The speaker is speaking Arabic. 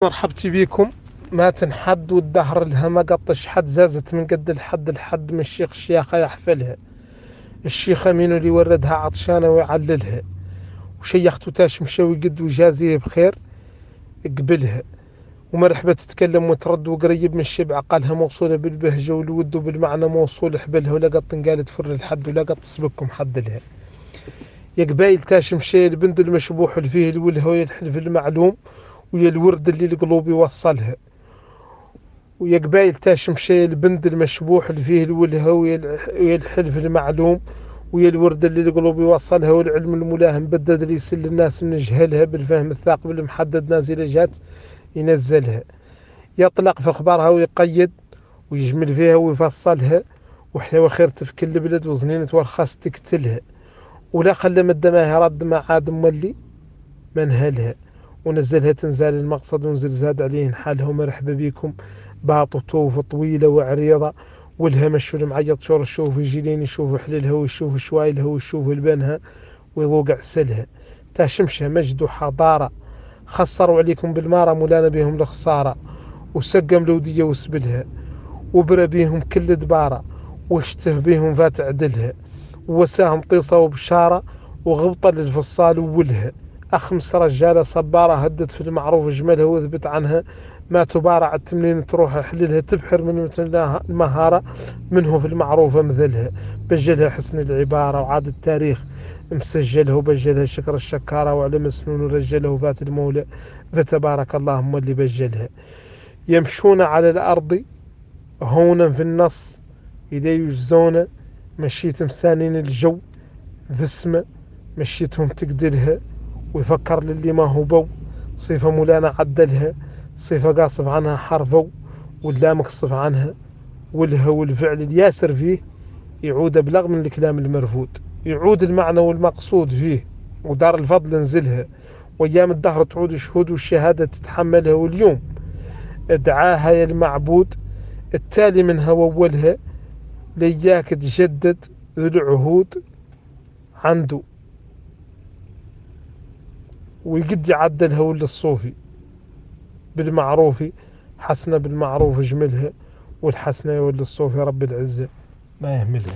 مرحبتي بكم. ما تنحد والدهر لها ما قطش حد، زازت من قد الحد الحد من الشيخ الشياخة يحفلها. الشيخة مينو اللي وردها عطشانة ويعللها، وشيخته تاش مشاوي قد وجازيه بخير قبلها. ومرحبا تتكلم وترد وقريب من الشبع، قالها موصولة بالبهجة والود وبالمعنى موصول حبلها. ولا قط قالت فر الحد ولا قط سبكم حد لها. يا قبايل تاش مشي البند المشبوح اللي فيه الوله ويلحلف المعلوم، ويا الورد اللي القلوب يوصلها. ويا قبايل تاش مشي البند المشبوح اللي فيه الوله ويا الحلف المعلوم، ويا الورد اللي القلوب يوصلها. والعلم الملاهم بدد اللي يسل الناس من جهلها، بالفهم الثاقب المحدد نازلة جات ينزلها. يطلق في اخبارها ويقيد ويجمل فيها ويفصلها، وحتى خير تفكل البلد وزنينة ورخص تقتلها. ولا خلى مدماها رد ما عاد مولي منهلها، ونزلها تنزال المقصد ونزل زاد عليه حالها. ومرحبا بكم باط وطوف طويلة وعريضة، والها مشوا المعيط شور الشوف يجي يشوف حللها ويشوف شوايلها ويشوف البنها ويذوق عسلها. تاشمشها مجد وحضارة، خسروا عليكم بالمارة مولانا بهم الخسارة. وسقم لودية وسبلها، وبرى بيهم كل دبارة، واشته بيهم فات عدلها. وساهم طيصة وبشارة، وغبطة للفصال وولها. أخمس رجالة صبارة، هدت في المعروف جملها وثبت عنها ما تبارع التمنين تروح حللها. تبحر من المهارة منه في المعروف مثلها. بجلها حسن العبارة وعاد التاريخ مسجلها، وبجلها شكر الشكارة وعلم سنون ورجلها وفات المولى. فتبارك اللهم اللي بجلها. يمشون على الأرض هونا في النص إذا يجزون، مشيت مسانين الجو في السماء مشيتهم تقدرها. ويفكر للي ما هو بو صفة مولانا عدلها، صفة قاصف عنها حرفو ولا مقصف عنها. والها والفعل الياسر فيه يعود أبلغ من الكلام المرفود، يعود المعنى والمقصود فيه. ودار الفضل نزلها، وأيام الدهر تعود الشهود والشهادة تتحملها. واليوم ادعاها يا المعبود التالي منها وولها، لياك تجدد ذو العهود عنده. ويقد يعدلها ولا الصوفي بالمعروف حسنة، بالمعروف جملها، والحسنة ولا الصوفي رب العزة ما يهملها.